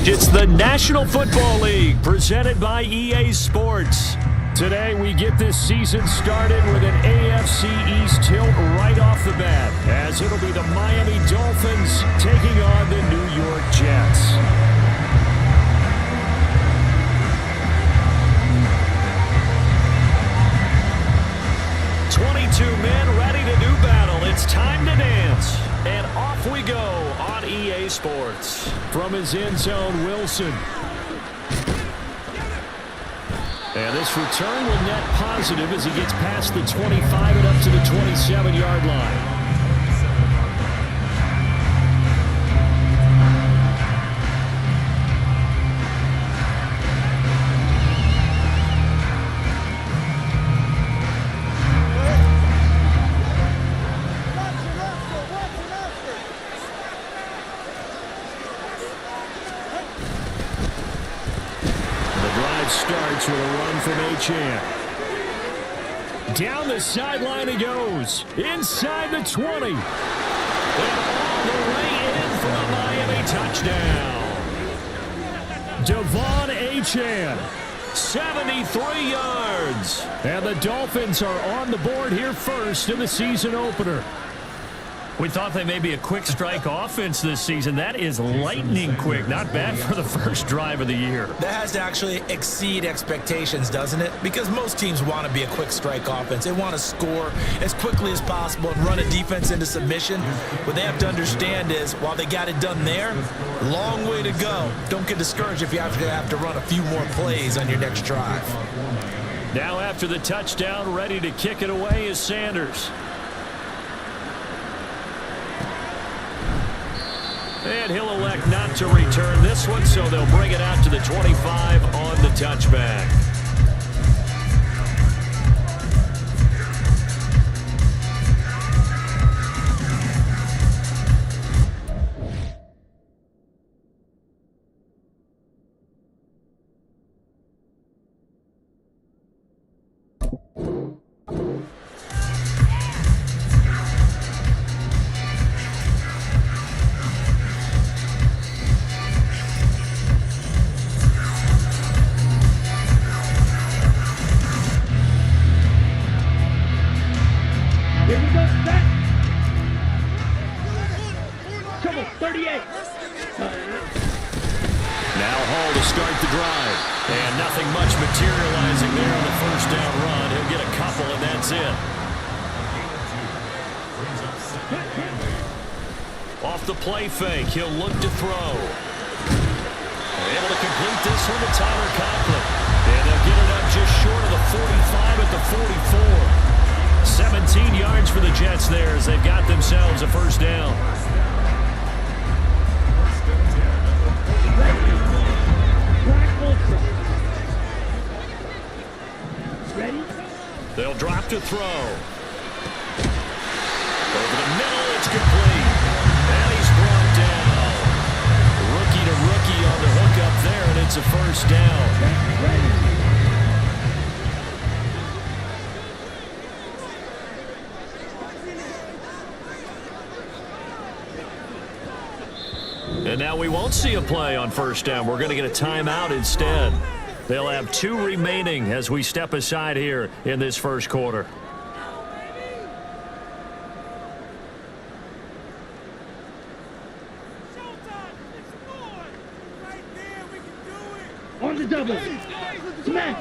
It's the National Football League presented by EA Sports. Today we get this season started with an AFC East tilt right off the bat, as it'll be the Miami Dolphins taking on the New York Jets. Men ready to do battle. It's time to dance. And off we go on EA Sports. From his end zone, Wilson. And this return will net positive as he gets past the 25 and up to the 27-yard line. Starts with a run from Achane. Down the sideline he goes. Inside the 20. And all the way in for a Miami touchdown. Devon Achane, 73 yards. And the Dolphins are on the board here first in the season opener. We thought they may be a quick strike offense this season. That is lightning quick. Not bad for the first drive of the year. That has to actually exceed expectations, doesn't it? Because most teams want to be a quick strike offense. They want to score as quickly as possible and run a defense into submission. What they have to understand is, while they got it done there, long way to go. Don't get discouraged if you have to run a few more plays on your next drive. Now after the touchdown, ready to kick it away is Sanders. And he'll elect not to return this one, so they'll bring it out to the 25 on the touchback. Fake. He'll look to throw. Able to complete this one to Tyler Conklin. And they'll get it up just short of the 45 at the 44. 17 yards for the Jets there as they've got themselves a first down. Ready? They'll drop to throw. Over the middle, it's complete. Rookie on the hook up there, and it's a first down. And now we won't see a play on first down. We're going to get a timeout instead. They'll have 2 remaining as we step aside here in this first quarter. On the double. Smash.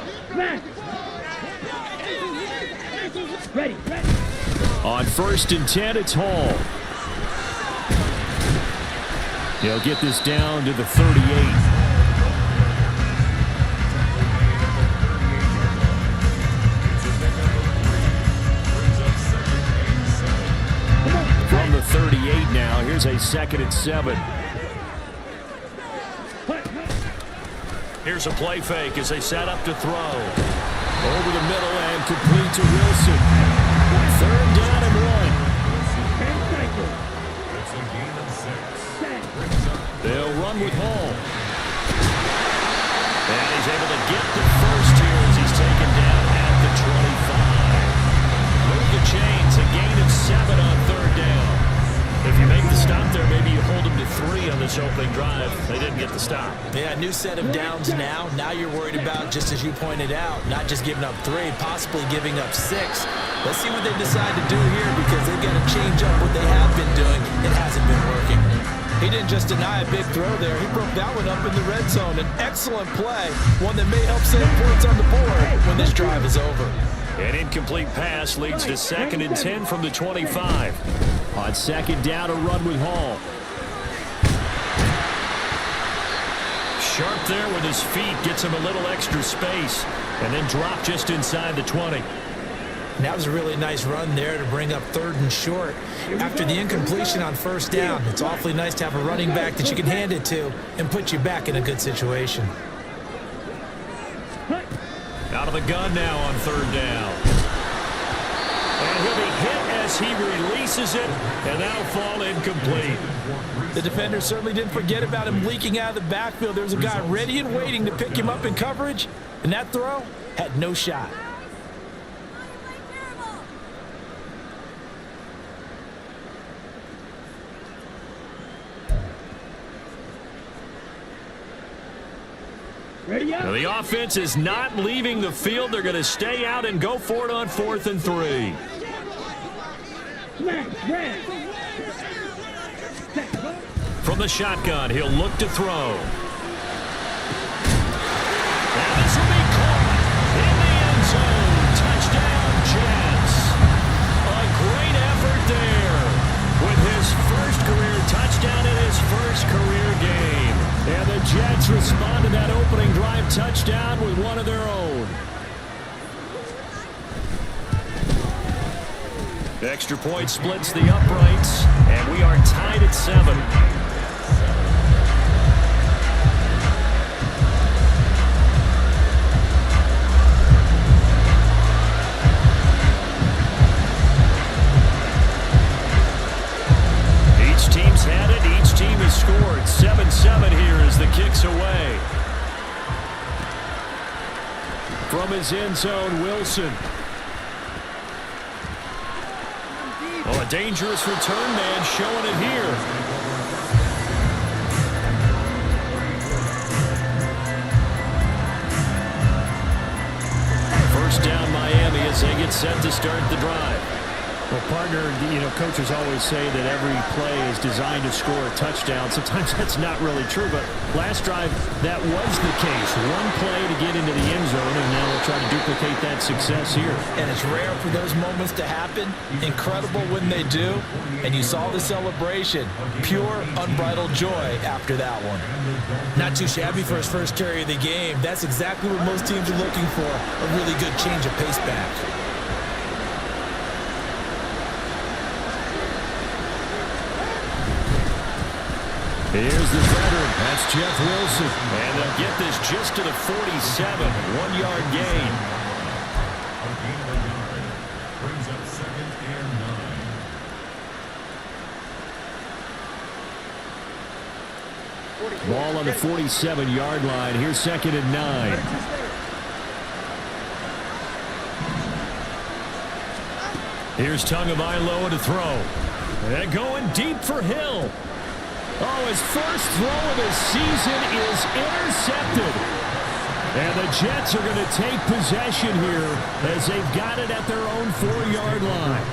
Ready. On 1st and 10, it's Hall. He'll get this down to the 38. From the 38 now, here's a 2nd and 7. Here's a play fake as they set up to throw. Over the middle and complete to Wilson. 3rd down and 1. They'll run with Hall. And he's able to get the first here as he's taken down at the 25. Move the chains, a gain of 7 on 3rd down. If you make the stop there, maybe you hold them to 3 on this opening drive. They didn't get the stop. Yeah, new set of downs now. Now you're worried about, just as you pointed out, not just giving up 3, possibly giving up 6. Let's see what they decide to do here because they've got to change up what they have been doing. It hasn't been working. He didn't just deny a big throw there. He broke that one up in the red zone. An excellent play, one that may help save points on the board when this drive is over. An incomplete pass leads to 2nd and 10 from the 25. On 2nd down, a run with Hall. Sharp there with his feet, gets him a little extra space, and then drop just inside the 20. That was a really nice run there to bring up 3rd and short. After the incompletion on 1st down, it's awfully nice to have a running back that you can hand it to and put you back in a good situation. Out of the gun now on 3rd down. And he'll be hit as he releases it, and that'll fall incomplete. The defender certainly didn't forget about him leaking out of the backfield. There's a guy ready and waiting to pick him up in coverage, and that throw had no shot. Now the offense is not leaving the field. They're going to stay out and go for it on 4th and 3. From the shotgun, he'll look to throw. And this will be caught in the end zone. Touchdown, Jets. A great effort there with his first career touchdown in his first career game. And the Jets respond to that opening drive touchdown with one of their own. Extra point splits the uprights, and we are tied at 7. Each team's had it. Each team has scored. 7-7 here as the kick's away. From his end zone, Wilson. Well, a dangerous return man showing it here. First down, Miami, as they get set to start the drive. Well, partner, coaches always say that every play is designed to score a touchdown. Sometimes that's not really true, but last drive, that was the case. One play to get into the end zone, and now they'll try to duplicate that success here. And it's rare for those moments to happen. Incredible when they do. And you saw the celebration. Pure, unbridled joy after that one. Not too shabby for his first carry of the game. That's exactly what most teams are looking for. A really good change of pace back. Here's the veteran. That's Jeff Wilson. And they'll get this just to the 47. 1-yard gain. Brings up 2nd and 9. Ball on the 47-yard line. Here's 2nd and 9. Here's Tagovailoa to throw. And going deep for Hill. Oh, his first throw of the season is intercepted. And the Jets are going to take possession here as they've got it at their own 4-yard line.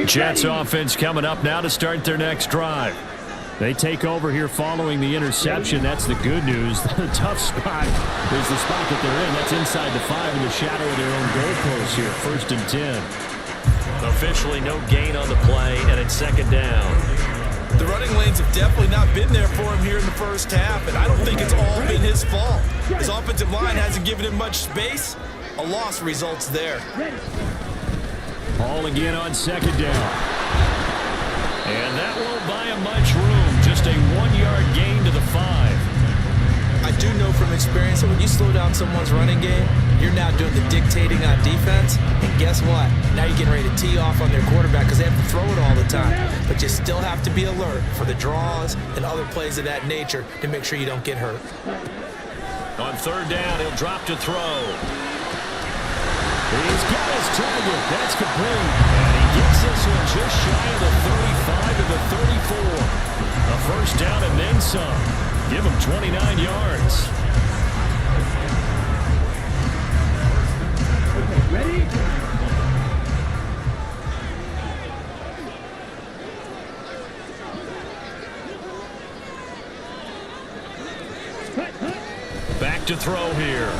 Jets offense coming up now to start their next drive. They take over here following the interception. That's the good news. The tough spot is the spot that they're in. That's inside the 5 in the shadow of their own goal post here. 1st and 10. Officially no gain on the play, and it's second down. The running lanes have definitely not been there for him here in the first half, and I don't think it's all been his fault. His offensive line hasn't given him much space. A loss results there. Ball again on second down. And that won't buy him much room. Just a 1-yard gain to the 5. I do know from experience that when you slow down someone's running game, you're now doing the dictating on defense. And guess what? Now you're getting ready to tee off on their quarterback because they have to throw it all the time. But you still have to be alert for the draws and other plays of that nature to make sure you don't get hurt. On third down, he'll drop to throw. He's got his target. That's complete. And he gets this one just shy of the 35 to the 34. A first down and then some. Give him 29 yards. Ready? Back to throw here.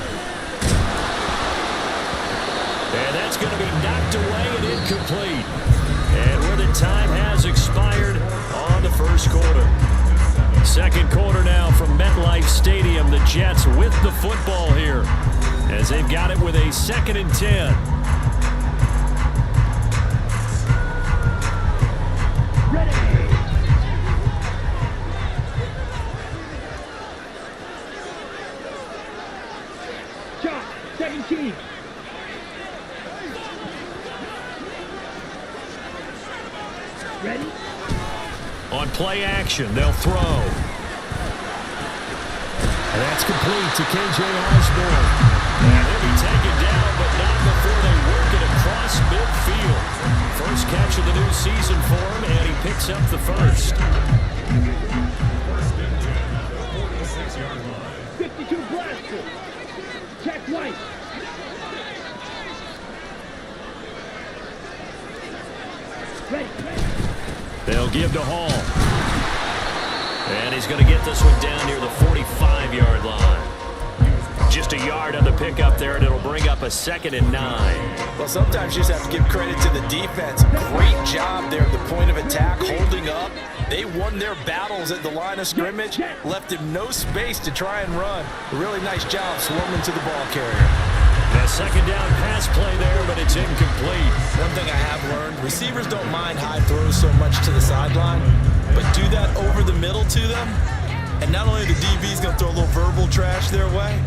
And that's going to be knocked away and incomplete. And where the time has expired on the first quarter. Second quarter now from MetLife Stadium. The Jets with the football here as they've got it with a 2nd and 10. Ready? Shot, 17. Ready? On play action, they'll throw. And that's complete to K.J. Osborne. And he'll be taken down, but not before they work it across midfield. First catch of the new season for him, and he picks up the first. 52 blaster. Check white. Ready. They'll give to Hall. And he's going to get this one down near the 45-yard line. Just a yard on the pickup there, and it'll bring up a 2nd and 9. Well, sometimes you just have to give credit to the defense. Great job there at the point of attack, holding up. They won their battles at the line of scrimmage, left him no space to try and run. A really nice job swarming to the ball carrier. A second down pass play there, but it's incomplete. One thing I have learned, receivers don't mind high throws so much to the sideline, but do that over the middle to them, and not only the DB's going to throw a little verbal trash their way,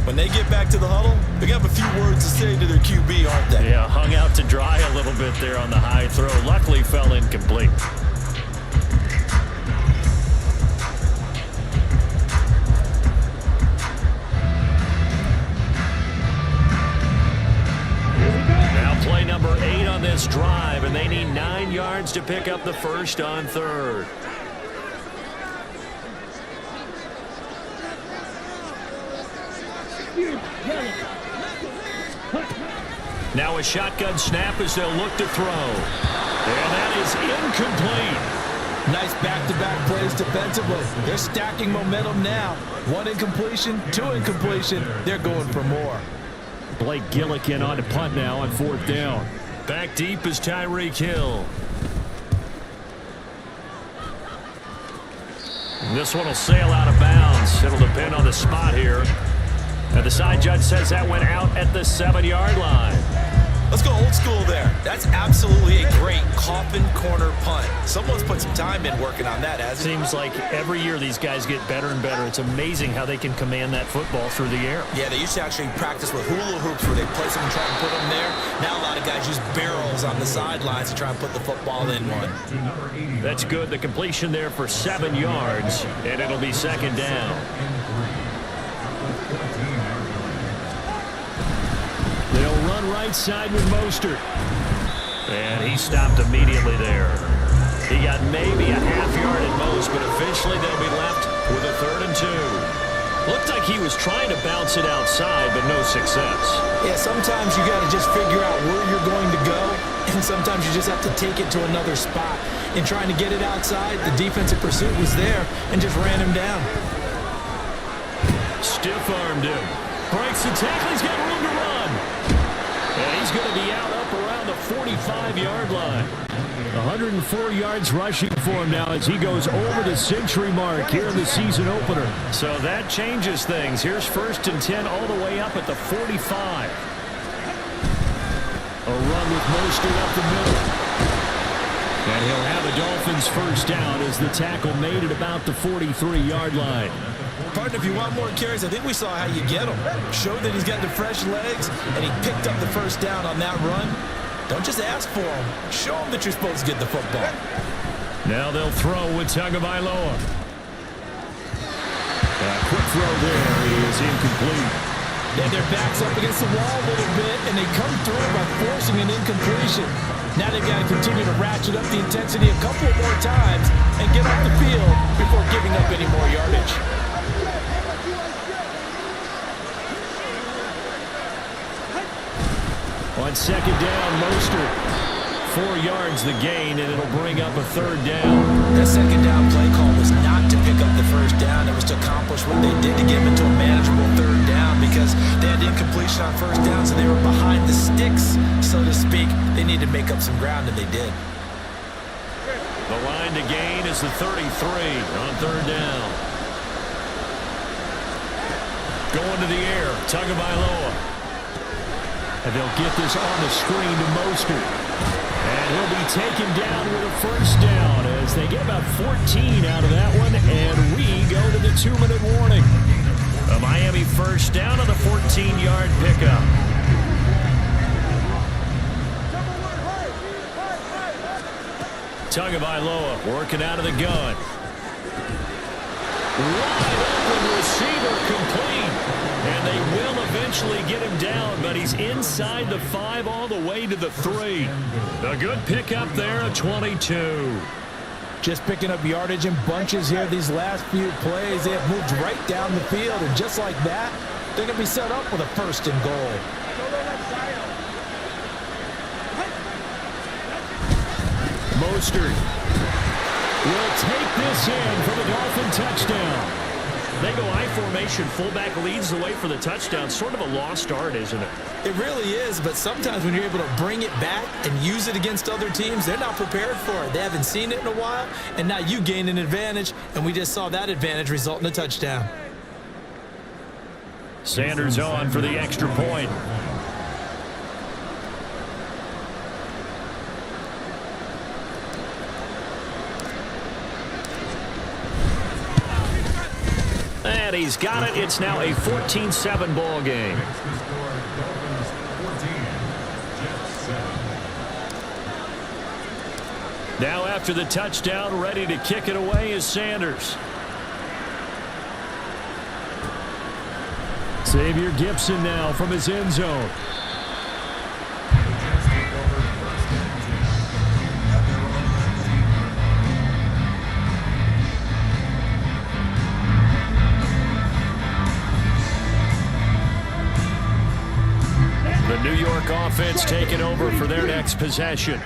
when they get back to the huddle, they have a few words to say to their QB, aren't they? Yeah, hung out to dry a little bit there on the high throw. Luckily fell incomplete. Now play number 8 on this drive, and they need 9 yards to pick up the first on third. Now a shotgun snap as they'll look to throw. And that is incomplete. Nice back-to-back plays defensively. They're stacking momentum now. 1 incompletion, 2 incompletion. They're going for more. Blake Gillikin on to punt now on 4th down. Back deep is Tyreek Hill. And this one will sail out of bounds. It'll depend on the spot here. And the side judge says that went out at the 7-yard line. Let's go old school there. That's absolutely a great coffin corner punt. Someone's put some time in working on that, hasn't it? Seems like every year these guys get better and better. It's amazing how they can command that football through the air. Yeah, they used to actually practice with hula hoops where they place them and try and put them there. Now a lot of guys use barrels on the sidelines to try and put the football in one. That's good. The completion there for 7 yards, and it'll be 2nd down. They'll run right side with Mostert. And he stopped immediately there. He got maybe a half yard at most, but officially they'll be left with a 3rd and 2. Looked like he was trying to bounce it outside, but no success. Yeah, sometimes you got to just figure out where you're going to go, and sometimes you just have to take it to another spot. In trying to get it outside, the defensive pursuit was there and just ran him down. Stiff-armed him. Breaks the tackle. He's got room to run. And he's going to be out up around the 45-yard line. 104 yards rushing for him now as he goes over the century mark here in the season opener. So that changes things. Here's 1st and 10 all the way up at the 45. A run with Mostert up the middle. And he'll have a Dolphins first down as the tackle made at about the 43-yard line. Partner, if you want more carries, I think we saw how you get them. Show that he's got the fresh legs, and he picked up the first down on that run. Don't just ask for him. Show him that you're supposed to get the football. Now they'll throw with Tagovailoa. Quick throw there is incomplete. They have their backs up against the wall a little bit, and they come through by forcing an incompletion. Now they've got to continue to ratchet up the intensity a couple more times and get off the field before giving up any more yardage. On second down, Mostert. 4 yards the gain, and it'll bring up a 3rd down. That second down play call was not to pick up the first down. It was to accomplish what they did to get them into a manageable 3rd down because they had incompletion on first down, so they were behind the sticks, so to speak. They needed to make up some ground, and they did. The line to gain is the 33 on 3rd down. Going to the air, Tagovailoa. And they'll get this on the screen to Mostert. And he'll be taken down with a first down as they get about 14 out of that one. And we go to the 2-minute warning. A Miami first down on the 14-yard pickup. Tagovailoa working out of the gun. Wide open receiver complete. And they will eventually get him down, but he's inside the 5 all the way to the 3. A good pickup there at 22. Just picking up yardage in bunches here these last few plays. They have moved right down the field, and just like that, they're going to be set up with a 1st and goal. Mostert will take this in for the Dolphin touchdown. They go I formation, fullback leads the way for the touchdown. Sort of a lost art, isn't it? It really is, but sometimes when you're able to bring it back and use it against other teams, they're not prepared for it. They haven't seen it in a while, and now you gain an advantage, and we just saw that advantage result in a touchdown. Sanders on for the extra point. And he's got it. It's now a 14-7 ball game. Now after the touchdown, ready to kick it away is Sanders. Xavier Gipson now from his end zone. The New York offense taking over for their next possession.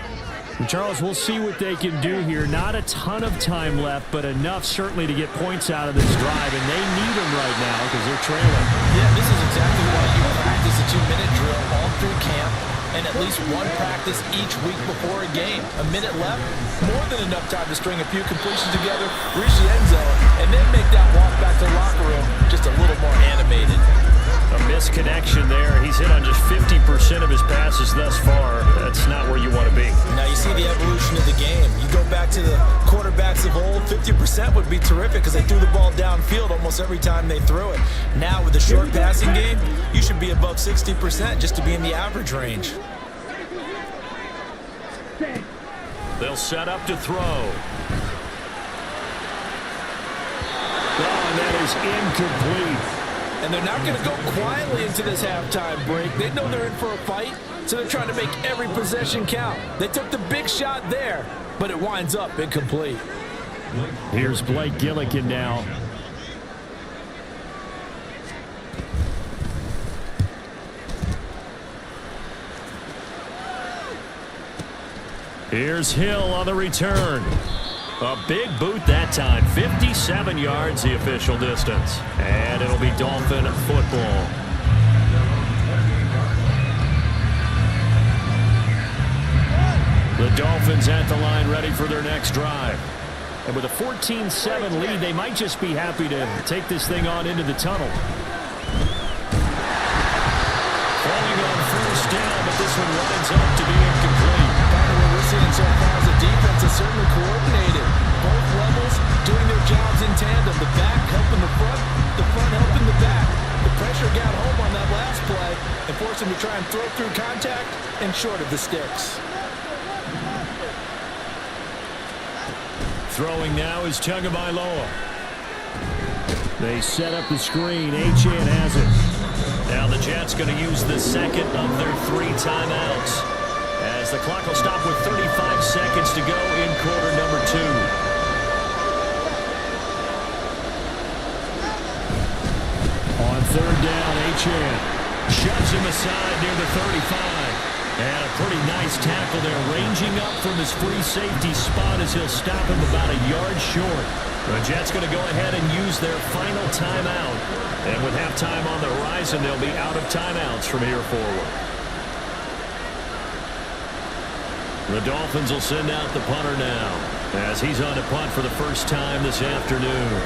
Charles, we'll see what they can do here. Not a ton of time left, but enough certainly to get points out of this drive, and they need them right now because they're trailing. Yeah, this is exactly why you practice a 2-minute drill all through camp and at least one practice each week before a game. A minute left, more than enough time to string a few completions together, reach the end zone, and then make that walk back to the locker room just a little more animated. A misconnection there. He's hit on just 50% of his passes thus far. That's not where you want to be. Now you see the evolution of the game. You go back to the quarterbacks of old, 50% would be terrific because they threw the ball downfield almost every time they threw it. Now with the short passing game, you should be above 60% just to be in the average range. They'll set up to throw. Oh, and that is incomplete. And they're not going to go quietly into this halftime break. They know they're in for a fight, so they're trying to make every possession count. They took the big shot there, but it winds up incomplete. Here's Blake Gillikin now. Here's Hill on the return. A big boot that time. 57 yards the official distance. And it'll be Dolphin football. The Dolphins at the line ready for their next drive. And with a 14-7 lead, they might just be happy to take this thing on into the tunnel. Falling on first down, but this one winds up to be incomplete. What we're seeing so far is the defense is certainly coordinated. Both levels doing their jobs in tandem. The back helping the front helping the back. The pressure got home on that last play and forced him to try and throw through contact and short of the sticks. Throwing now is Tagovailoa. They set up the screen. Achane has it. Now the Jets going to use the second of their 3 timeouts, as the clock will stop with 35 seconds to go in quarter number 2. On third down, Achane shoves him aside near the 35. And a pretty nice tackle there, ranging up from his free safety spot as he'll stop him about a yard short. The Jets going to go ahead and use their final timeout. And with halftime on the horizon, they'll be out of timeouts from here forward. The Dolphins will send out the punter now, as he's on to punt for the first time this afternoon.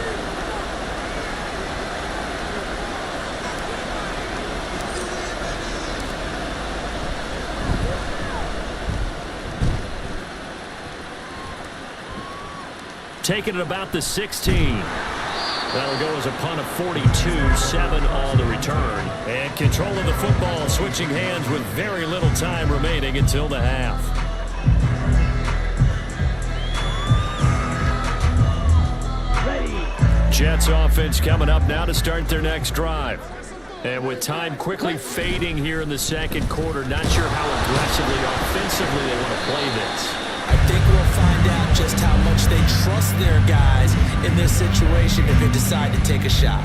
Taking it about the 16. That'll go as a punt of 42, 7 on the return. And control of the football switching hands with very little time remaining until the half. Ready. Jets offense coming up now to start their next drive. And with time quickly fading here in the second quarter, not sure how aggressively, offensively they want to play this. I think we'll find out just how much they trust their guys in this situation if they decide to take a shot.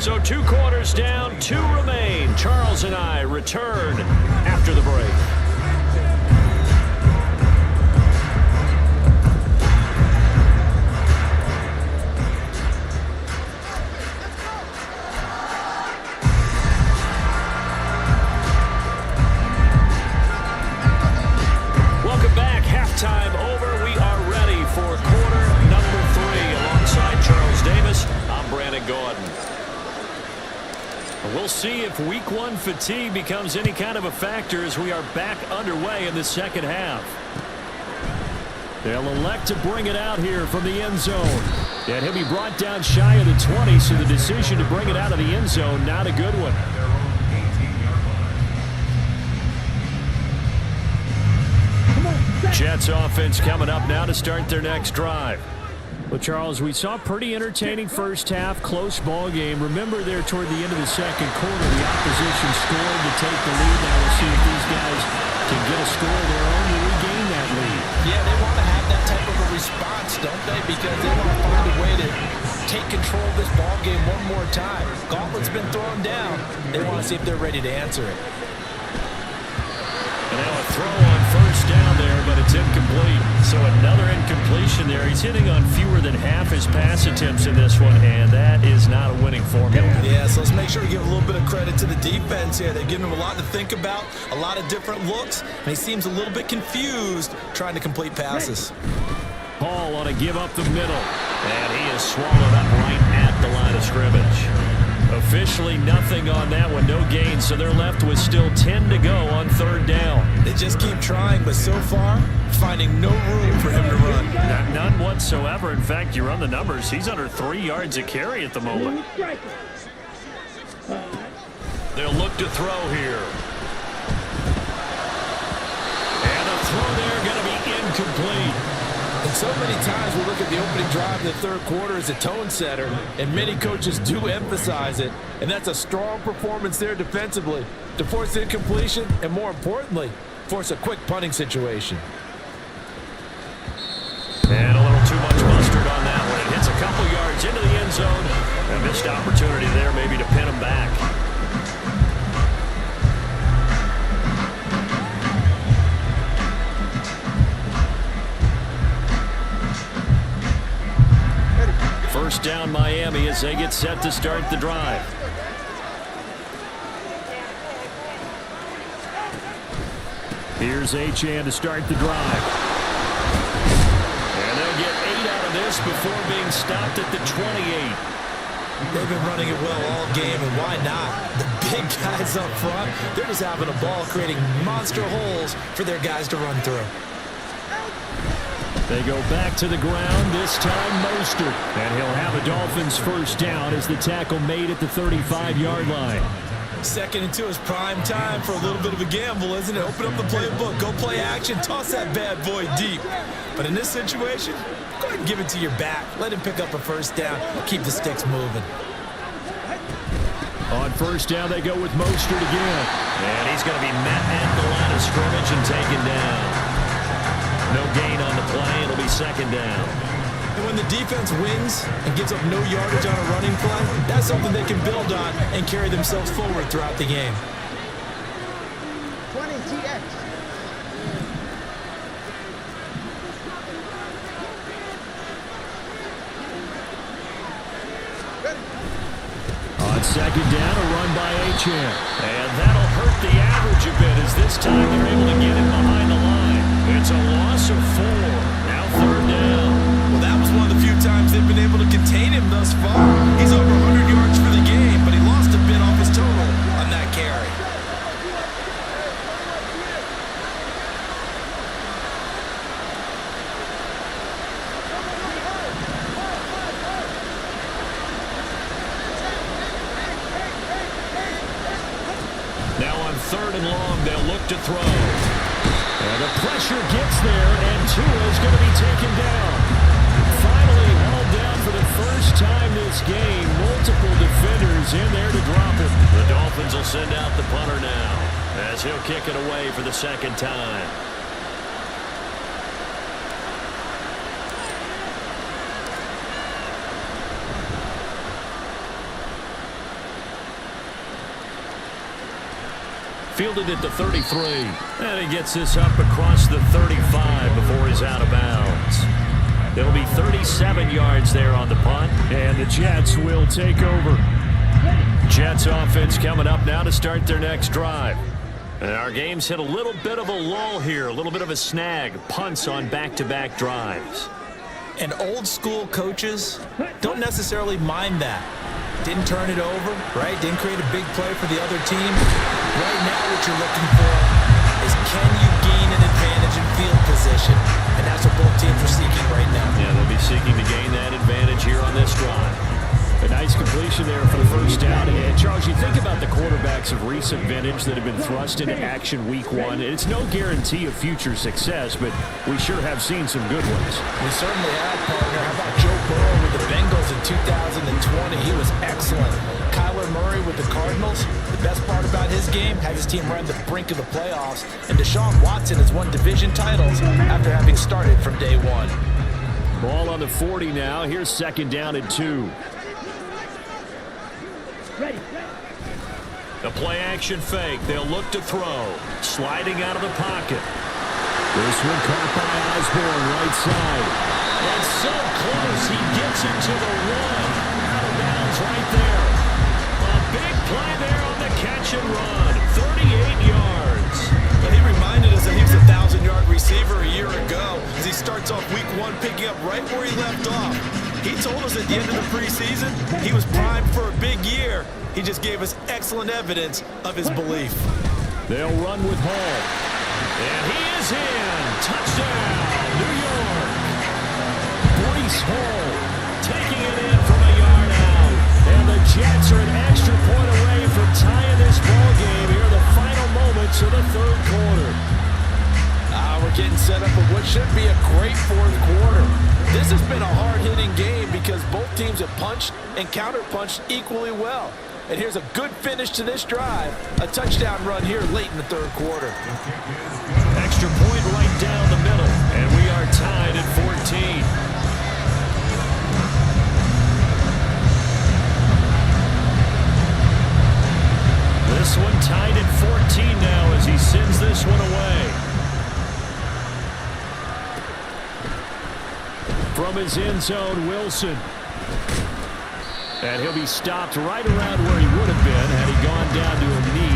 So 2 quarters down, 2 remain. Charles and I return after the break. Time over. We are ready for quarter number 3. Alongside Charles Davis, I'm Brandon Gordon. We'll see if week 1 fatigue becomes any kind of a factor as we are back underway in the second half. They'll elect to bring it out here from the end zone. And he'll be brought down shy of the 20, so the decision to bring it out of the end zone, not a good one. Jets offense coming up now to start their next drive. Well, Charles, we saw a pretty entertaining first half, close ball game. Remember there toward the end of the second quarter, the opposition scored to take the lead. Now we'll see if these guys can get a score of their own to regain that lead. Yeah, they want to have that type of a response, don't they? Because they want to find a way to take control of this ball game one more time. Gauntlet's been thrown down. They want to see if they're ready to answer it. And now a throw on first down there, but it's incomplete. So another incompletion there. He's hitting on fewer than half his pass attempts in this one, and that is not a winning formula. Yeah, so let's make sure we give a little bit of credit to the defense here. They've given him a lot to think about, a lot of different looks, and he seems a little bit confused trying to complete passes. Hall on a give up the middle, and he is swallowed up right at the line of scrimmage. Officially nothing on that one, no gain, so they're left with still 10 to go on third down. They just keep trying, but so far, finding no room for him to run. None whatsoever. In fact, you run the numbers, he's under 3 yards a carry at the moment. They'll look to throw here. And the throw there going to be incomplete. And so many times we look at the opening drive of the third quarter as a tone setter, and many coaches do emphasize it, and that's a strong performance there defensively to force incompletion and, more importantly, force a quick punting situation. And a little too much mustard on that one. It hits a couple yards into the end zone. A missed opportunity there maybe to pin him back. First down Miami as they get set to start the drive. Here's Achane to start the drive. And they'll get 8 out of this before being stopped at the 28. They've been running it well all game, and why not? The big guys up front, they're just having a ball creating monster holes for their guys to run through. They go back to the ground, this time Mostert. And he'll have a Dolphins first down as the tackle made at the 35-yard line. 2nd and 2 is prime time for a little bit of a gamble, isn't it? Open up the playbook, go play action, toss that bad boy deep. But in this situation, go ahead and give it to your back. Let him pick up a first down. Keep the sticks moving. On first down, they go with Mostert again. And he's going to be met at the line of scrimmage and taken down. No gain on the play. It'll be 2nd down. And when the defense wins and gives up no yardage on a running play, that's something they can build on and carry themselves forward throughout the game. 20 TX. On 2nd down, a run by Achane. And that'll hurt the average a bit as this time they're able to get him behind the line. It's a loss of 4. Now 3rd down. Well, that was one of the few times they've been able to contain him thus far. He's over 100 yards for the game, but he lost a bit off his total on that carry. Now on 3rd and long, they'll look to throw. And the pressure gets there, and Tua's going to be taken down. Finally hauled down for the first time this game. Multiple defenders in there to drop it. The Dolphins will send out the punter now as he'll kick it away for the 2nd time. Fielded at the 33. And he gets this up across the 35 before he's out of bounds. There'll be 37 yards there on the punt. And the Jets will take over. Jets offense coming up now to start their next drive. And our game's hit a little bit of a lull here, a little bit of a snag. Punts on back-to-back drives. And old school coaches don't necessarily mind that. Didn't turn it over, right? Didn't create a big play for the other team. Right now what you're looking for is can you gain an advantage in field position? And that's what both teams are seeking right now. Yeah, they'll be seeking to gain that advantage here on this drive. A nice completion there for the first down. And Charles, you think about the quarterbacks of recent vintage that have been thrust into action week 1. It's no guarantee of future success, but we sure have seen some good ones. We certainly have, partner. How about Joe Burrow with the Bengals in 2020? He was excellent. Kyler Murray with the Cardinals. The best part about his game, had his team right on the brink of the playoffs. And Deshaun Watson has won division titles after having started from day 1. Ball on the 40 now. Here's 2nd down and 2. Ready. The play-action fake. They'll look to throw. Sliding out of the pocket. This one caught by Osborne, right side. And so close, he gets into the run. Out of bounds right there. A big play there on the catch and run. 38 yards. But he reminded us that he was a 1,000-yard receiver a year ago as he starts off week 1 picking up right where he left off. He told us at the end of the preseason he was primed for a big year. He just gave us excellent evidence of his belief. They'll run with Hall. And he is in. Touchdown, New York. Breece Hall Taking it in from a yard out. And the Jets are an extra point away from tying this ball game here in the final moments of the 3rd quarter. We're getting set up for what should be a great 4th quarter. This has been a hard-hitting game because both teams have punched and counter-punched equally well. And here's a good finish to this drive. A touchdown run here late in the 3rd quarter. Extra point right down the middle. And we are tied at 14. This one tied at 14 now as he sends this one away. From his end zone, Wilson. And he'll be stopped right around where he would have been had he gone down to a knee.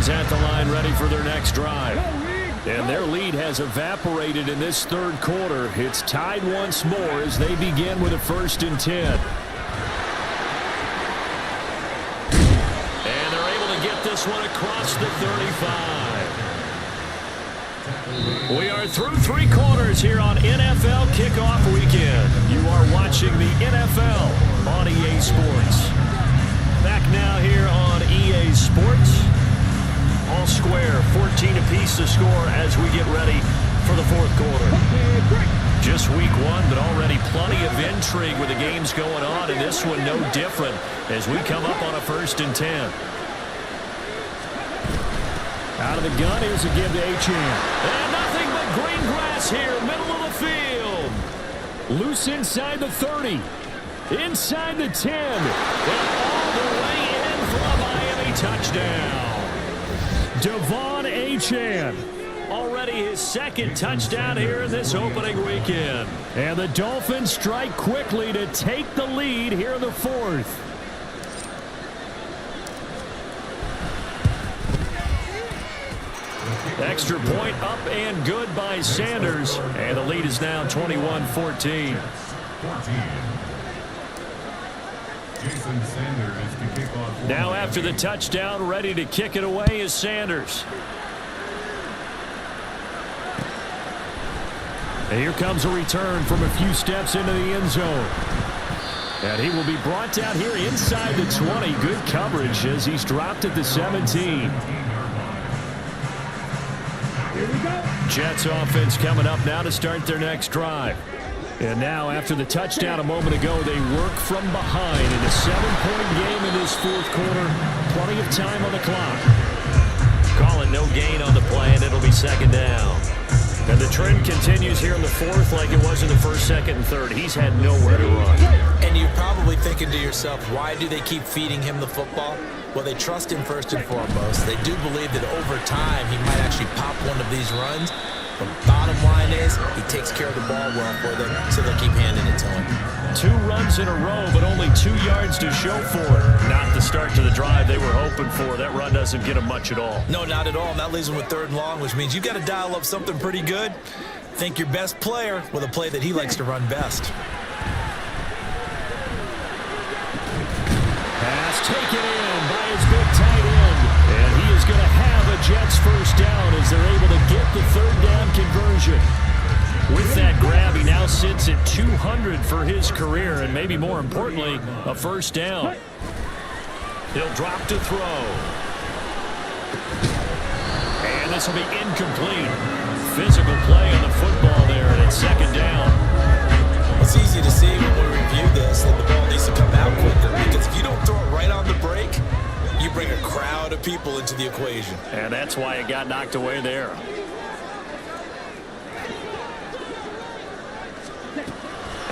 Dolphins at the line ready for their next drive. And their lead has evaporated in this third quarter. It's tied once more as they begin with a 1st and 10. And they're able to get this one across the 35. We are through 3 quarters here on NFL Kickoff Weekend. You are watching the NFL on EA Sports. Back now here on EA Sports. All square, 14 apiece to score as we get ready for the 4th quarter. Just week 1, but already plenty of intrigue with the games going on, and this one no different as we come up on a 1st and 10. Out of the gun, here's a give to Achane. And nothing but green grass here, middle of the field. Loose inside the 30. Inside the 10. And all the way in for a Miami touchdown. Devon Achane. Already his 2nd touchdown here in this opening weekend. And the Dolphins strike quickly to take the lead here in the 4th. Extra point up and good by Sanders. And the lead is now 21-14. Now after the touchdown, ready to kick it away is Sanders. And here comes a return from a few steps into the end zone. And he will be brought down here inside the 20. Good coverage as he's dropped at the 17. Here we go. Jets offense coming up now to start their next drive. And now, after the touchdown a moment ago, they work from behind in a 7-point game in this 4th quarter. Plenty of time on the clock. Calling no gain on the play, and it'll be 2nd down. And the trend continues here in the 4th like it was in the 1st, 2nd, and 3rd. He's had nowhere to run. And you're probably thinking to yourself, why do they keep feeding him the football? Well, they trust him first and foremost. They do believe that over time he might actually pop one of these runs. The bottom line is he takes care of the ball well for them, so they'll keep handing it to him. 2 runs in a row, but only 2 yards to show for it. Not the start to the drive they were hoping for. That run doesn't get them much at all. No, not at all. And that leaves them with 3rd and long, which means you've got to dial up something pretty good. Think your best player with a play that he likes to run best. Pass taken in by his big tight end. And he is going to have a Jets 1st down as they're able to get the 3rd down conversion. With that grab, he now sits at 200 for his career, and maybe more importantly, a 1st down. He'll drop to throw. And this will be incomplete. Physical play on the football there, and it's 2nd down. It's easy to see when we review this that the ball needs to come out quicker, because if you don't throw it right on the break, you bring a crowd of people into the equation. And that's why it got knocked away there.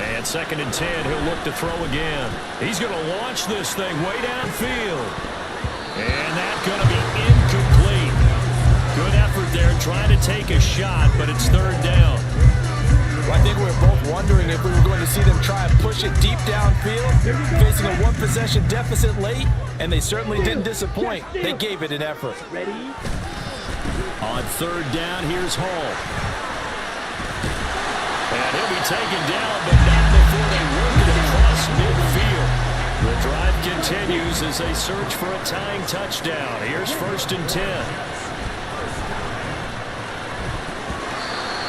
And 2nd and 10, he'll look to throw again. He's going to launch this thing way downfield. And that's going to be incomplete. Good effort there trying to take a shot, but it's 3rd down. Well, I think we were both wondering if we were going to see them try and push it deep downfield, facing a 1-possession deficit late, and they certainly didn't disappoint. They gave it an effort. Ready? On 3rd down, here's Hall. And he'll be taken down, but not before they work it across midfield. The drive continues as they search for a tying touchdown. Here's 1st and 10.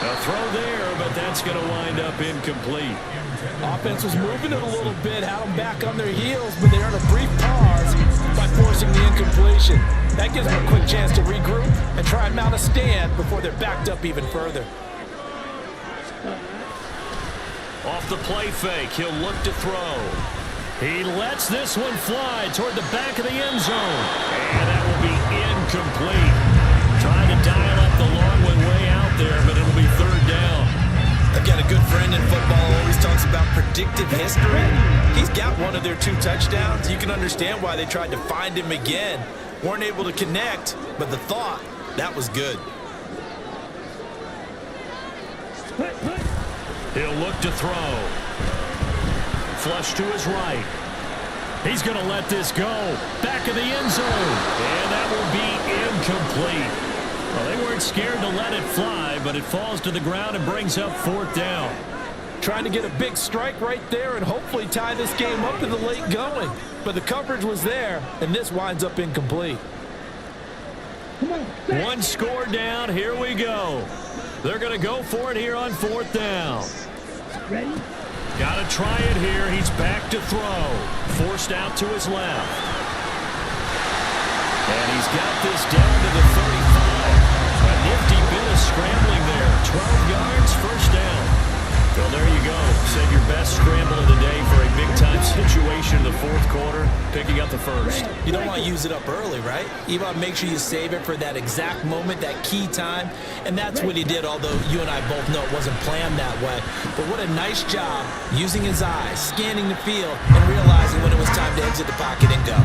A throw there, but that's going to wind up incomplete. Offense was moving it a little bit, had them back on their heels, but they earned a brief pause by forcing the incompletion. That gives them a quick chance to regroup and try and mount a stand before they're backed up even further. Off the play fake, he'll look to throw. He lets this one fly toward the back of the end zone. And that will be incomplete. Trying to dial up the long one way out there, but it'll be 3rd down. I've got a good friend in football who always talks about predictive history. He's got one of their 2 touchdowns. You can understand why they tried to find him again. Weren't able to connect, but the thought, that was good. He'll look to throw. Flush to his right. He's going to let this go. Back of the end zone. And that will be incomplete. Well, they weren't scared to let it fly, but it falls to the ground and brings up 4th down. Trying to get a big strike right there and hopefully tie this game up in the late going. But the coverage was there, and this winds up incomplete. One score down. Here we go. They're going to go for it here on 4th down. Ready? Got to try it here. He's back to throw. Forced out to his left. And he's got this down to the 35. A nifty bit of scrambling there. 12 yards, first down. Well, there you go. Save your best scramble of the day for a big-time situation in the 4th quarter, picking up the first. You don't want to use it up early, right? You want to make sure you save it for that exact moment, that key time. And that's what he did, although you and I both know it wasn't planned that way. But what a nice job using his eyes, scanning the field, and realizing when it was time to exit the pocket and go.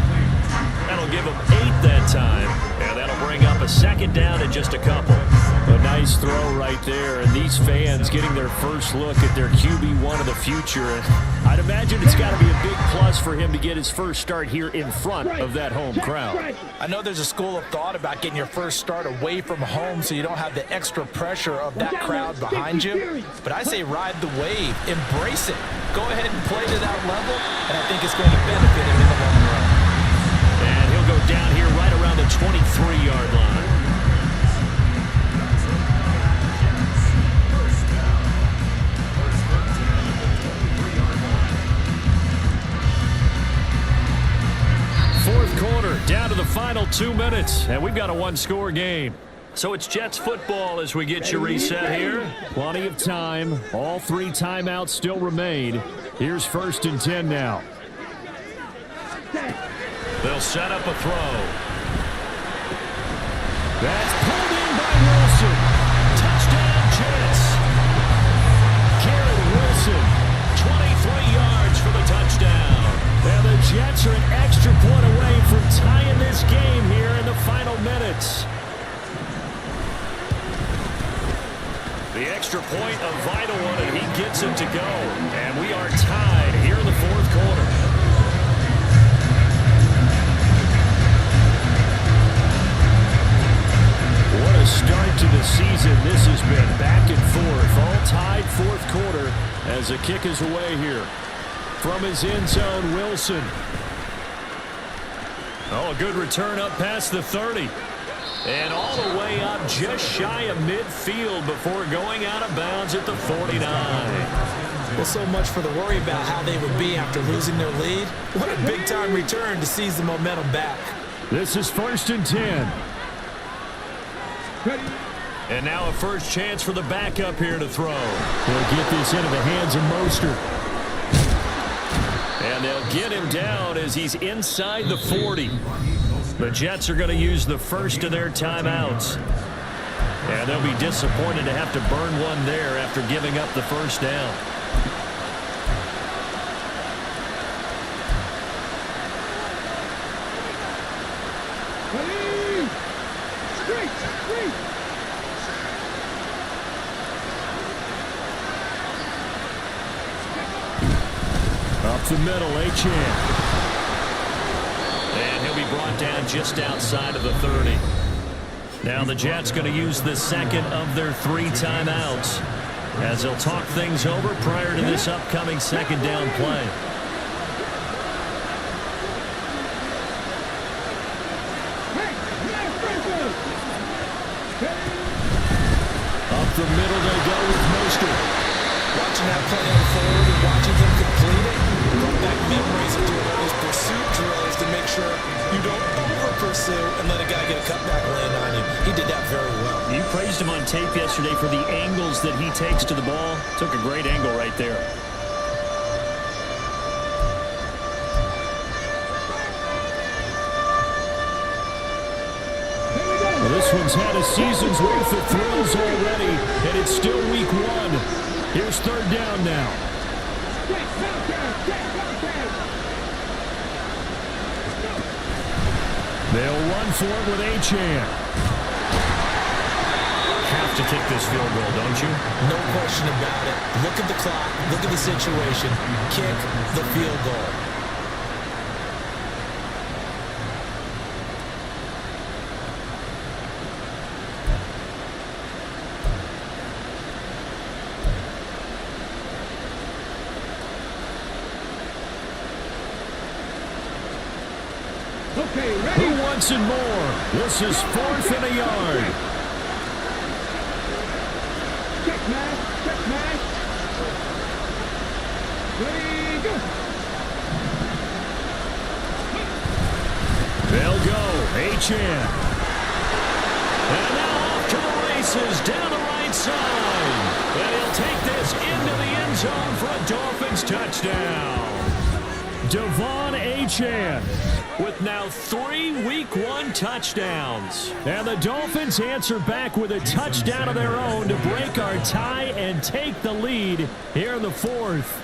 That'll give him 8 that time, and that'll bring up a 2nd down in just a couple. A nice throw right there, and these fans getting their first look at their QB1 of the future. And I'd imagine it's got to be a big plus for him to get his first start here in front of that home crowd. I know there's a school of thought about getting your first start away from home so you don't have the extra pressure of that crowd behind you. But I say ride the wave, embrace it. Go ahead and play to that level, and I think it's going to benefit him in the long run. And he'll go down here right around the 23-yard line. Fourth quarter, down to the final 2 minutes, and we've got a one-score game. So it's Jets football as we get you reset here. Plenty of time. All 3 timeouts still remain. Here's 1st and 10 now. They'll set up a throw. That's pulled in by Wilson. Touchdown, Jets. Garrett Wilson, 23 yards for the touchdown. And the Jets are an extra point away from tying this game here in the final minutes. The extra point, a vital one, and he gets it to go. And we are tied here in the 4th quarter. What a start to the season this has been. Back and forth, all tied 4th quarter as the kick is away here. From his end zone, Wilson. Oh, a good return up past the 30. And all the way up just shy of midfield before going out of bounds at the 49. Well, so much for the worry about how they would be after losing their lead. What a big-time return to seize the momentum back. This is 1st and 10. And now a first chance for the backup here to throw. They'll get this into the hands of Mostert. And they'll get him down as he's inside the 40. The Jets are going to use the first of their timeouts. And they'll be disappointed to have to burn one there after giving up the first down. Up the middle, Achane. And he'll be brought down just outside of the 30. Now the Jets going to use the second of their 3 timeouts as they'll talk things over prior to this upcoming 2nd down play. Up the middle they go with Mostert. Watching that play unfold and watching him complete it, brought back memories of doing all those pursuit drills to make sure you don't over-pursue and let a guy get a cutback land on you. He did that very well. You praised him on tape yesterday for the angles that he takes to the ball. Took a great angle right there. Well, this one's had a season's worth of throws already, and it's still week 1. Here's 3rd down now. They'll run for it with Achane. Have to kick this field goal, don't you? No question about it. Look at the clock. Look at the situation. Kick the field goal. Okay, Who ready? wants it more? This is 4th and a yard. Check, man. Check, man. Ready, go. They'll go. H.N. And now off to the races down the right side. And he'll take this into the end zone for a Dolphins touchdown. Devon H.N. with now 3 Week 1 touchdowns. And the Dolphins answer back with a touchdown of their own to break our tie and take the lead here in the 4th.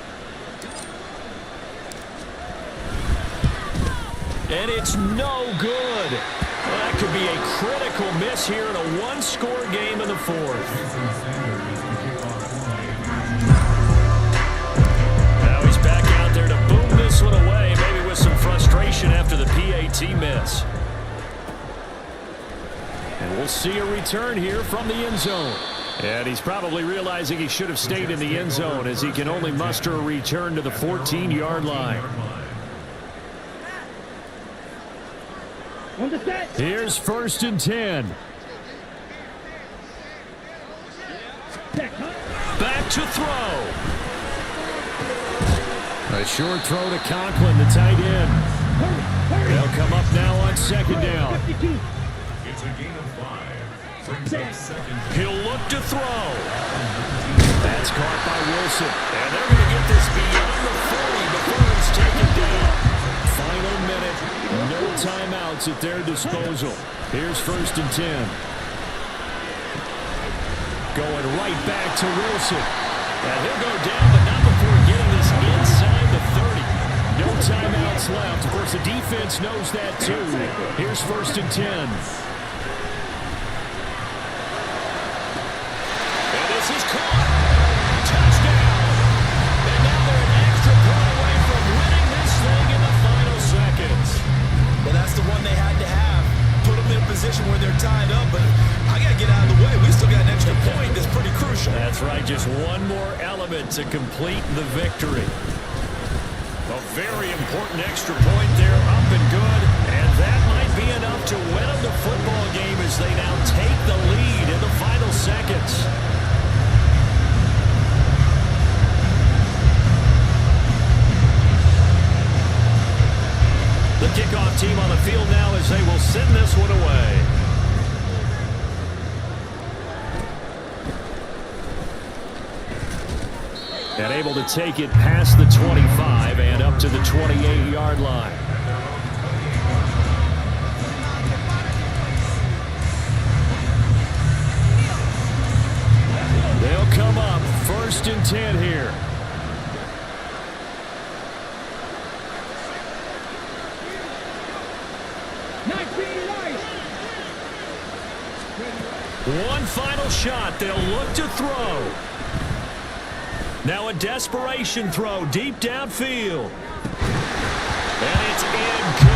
And it's no good. Well, that could be a critical miss here in a one-score game in the 4th. Now he's back out there to boom this one away, maybe with some frustration after the PAT miss. And we'll see a return here from the end zone. And he's probably realizing he should have stayed in the end zone as he can only muster a return to the 14-yard line. On the set. Here's 1st and 10. Check, huh? Back to throw. A short throw to Conklin, the tight end. Hurry. They'll come up now on 2nd down. 52. It's a gain of 5. Brings up 2nd. He'll look to throw. That's caught by Wilson. And they're going to get this beyond the 40 before it's taken down. Final minute. No timeouts at their disposal. Here's 1st and 10. Going right back to Wilson. And he'll go down, but not before getting this inside the 30. No timeouts left. Of course, the defense knows that too. Here's 1st and 10. And this is caught. Touchdown. And now they're an extra point away from winning this thing in the final seconds. Well, that's the one they had to have. Put them in a position where they're tied up, but I got to get out of the way. We still got an extra point that's pretty crucial. That's right, just one more element to complete the victory. A very important extra point there, up and good, and that might be enough to win them the football game as they now take the lead in the final seconds. The kickoff team on the field now as they will send this one away. And able to take it past the 25 and up to the 28-yard line. They'll come up 1st and 10 here. One final shot. They'll look to throw. Now a desperation throw deep downfield. And it's incomplete.